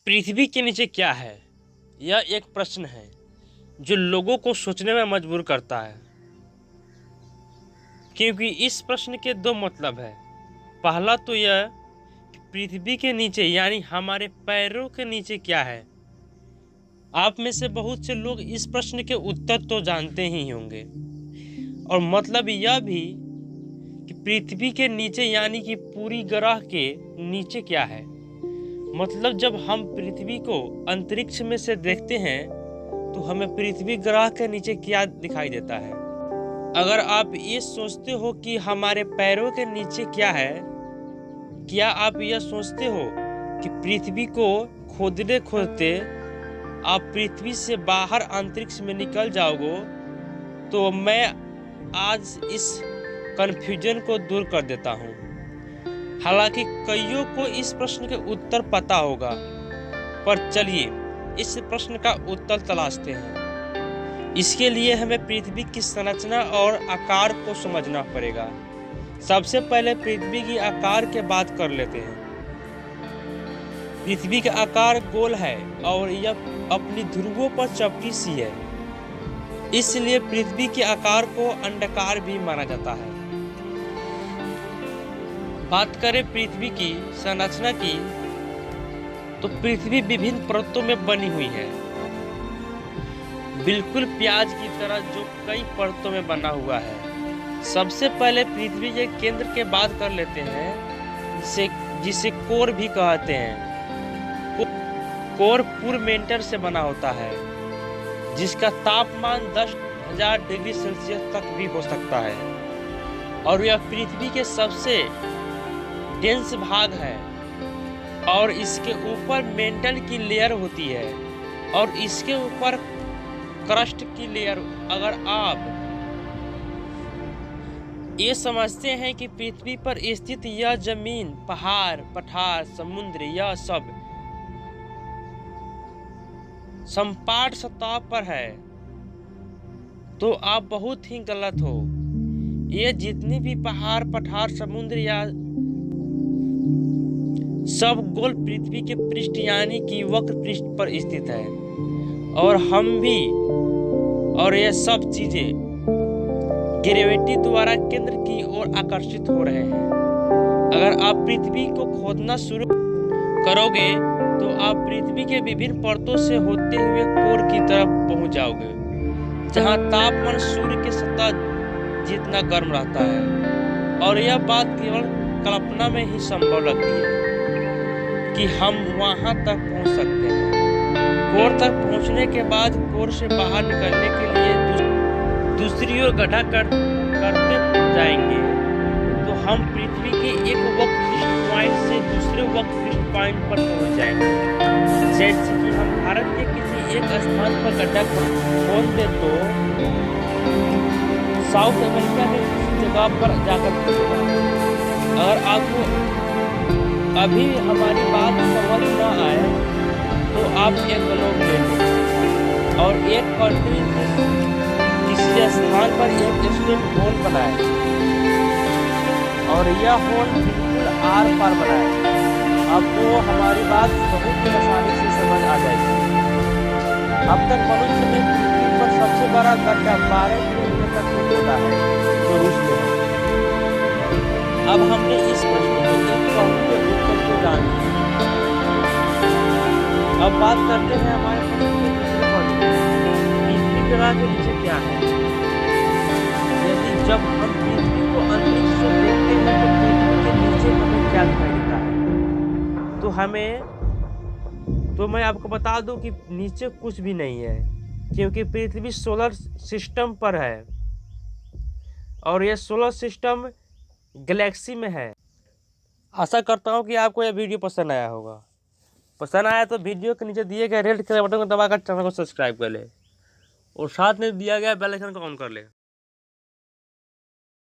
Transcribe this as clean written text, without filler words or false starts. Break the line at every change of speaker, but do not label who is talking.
पृथ्वी के नीचे क्या है? यह एक प्रश्न है जो लोगों को सोचने में मजबूर करता है, क्योंकि इस प्रश्न के दो मतलब है। पहला तो यह कि पृथ्वी के नीचे यानी हमारे पैरों के नीचे क्या है। आप में से बहुत से लोग इस प्रश्न के उत्तर तो जानते ही होंगे, और मतलब यह भी कि पृथ्वी के नीचे यानी कि पूरी ग्रह के नीचे क्या है। मतलब जब हम पृथ्वी को अंतरिक्ष में से देखते हैं तो हमें पृथ्वी ग्रह के नीचे क्या दिखाई देता है। अगर आप ये सोचते हो कि हमारे पैरों के नीचे क्या है, क्या आप यह सोचते हो कि पृथ्वी को खोदते खोदते आप पृथ्वी से बाहर अंतरिक्ष में निकल जाओगे? तो मैं आज इस कन्फ्यूजन को दूर कर देता हूँ। हालांकि कईयों को इस प्रश्न के उत्तर पता होगा, पर चलिए इस प्रश्न का उत्तर तलाशते हैं। इसके लिए हमें पृथ्वी की संरचना और आकार को समझना पड़ेगा। सबसे पहले पृथ्वी की आकार की बात कर लेते हैं। पृथ्वी का आकार गोल है और यह अपनी ध्रुवों पर चपटी सी है, इसलिए पृथ्वी के आकार को अंडाकार भी माना जाता है। बात करें पृथ्वी की संरचना की, तो पृथ्वी विभिन्न परतों में बनी हुई है, बिल्कुल प्याज की तरह जो कई परतों में बना हुआ है। सबसे पहले पृथ्वी के केंद्र के बात कर लेते हैं, जिसे कोर भी कहते हैं। कोर पूर्ण मेंटर से बना होता है, जिसका तापमान 10,000 डिग्री सेल्सियस तक भी हो सकता है, और यह पृथ्वी के सबसे डेंस भाग है। और इसके ऊपर मेंटल की लेयर होती है और इसके ऊपर क्रस्ट की लेयर। अगर आप ये समझते हैं कि पृथ्वी पर स्थित यह जमीन, पहाड़, पठार, समुद्र, यह सब सपाट सतह पर है, तो आप बहुत ही गलत हो। ये जितने भी पहाड़, पठार, समुद्र या सब गोल पृथ्वी के पृष्ठ यानी कि वक्र पृष्ठ पर स्थित है, और हम भी और ये सब चीजें ग्रेविटी द्वारा केंद्र की ओर आकर्षित हो रहे हैं। अगर आप पृथ्वी को खोदना शुरू करोगे तो आप पृथ्वी के विभिन्न परतों से होते हुए कोर की तरफ पहुंच जाओगे, जहां तापमान सूर्य के सतह जितना गर्म रहता है। और यह बात केवल कल्पना में ही संभव लगती है कि हम वहां तक पहुंच सकते हैं। कोर तक पहुंचने के बाद कोर से बाहर निकलने के लिए दूसरी ओर गड्ढा करते जाएंगे, तो हम पृथ्वी के एक वक्रपृष्ठ पॉइंट से दूसरे वक्रपृष्ठ पॉइंट पर पहुंच जाएंगे। जैसे कि हम भारत के किसी एक स्थान पर गड्ढा खोद दे तो साउथ अमेरिका के किसी जगह पर जाकर पहुंचेगा। अगर आपको अभी हमारी बात समझ न आए तो आप एक ग्लोब ले लें और एक कंट्री किसी स्थान पर एक स्ट्रेट होल बनाए, और यह होल बिल्कुल आर पार बनाए। आपको हमारी बात बहुत ही आसानी से समझ आ जाएगी। अब तक मनुष्य ने पृथ्वी पर सबसे बड़ा गड्ढा 12 किलोमीटर तक खोदा है, जो रूस में है। अब हमने इस प्रश्न के एक पहलू के उत्तर को जान लिया। अब बात करते हैं हमारे प्रश्न के दूसरे पहलू, पृथ्वी ग्रह के नीचे क्या है। यदि जब हम पृथ्वी को अंतरिक्ष से देखते हैं तो पृथ्वी के नीचे हमें क्या दिखाई देता है, तो मैं आपको बता दूं कि नीचे कुछ भी नहीं है, क्योंकि पृथ्वी सोलर सिस्टम पर है, और यह सोलर सिस्टम गैलेक्सी में है। आशा करता हूँ कि आपको यह वीडियो पसंद आया होगा। पसंद आया तो वीडियो के नीचे दिए गए रेड कलर बटन को दबाकर चैनल को सब्सक्राइब कर ले, और साथ में दिया गया बेल आइकन को ऑन कर ले।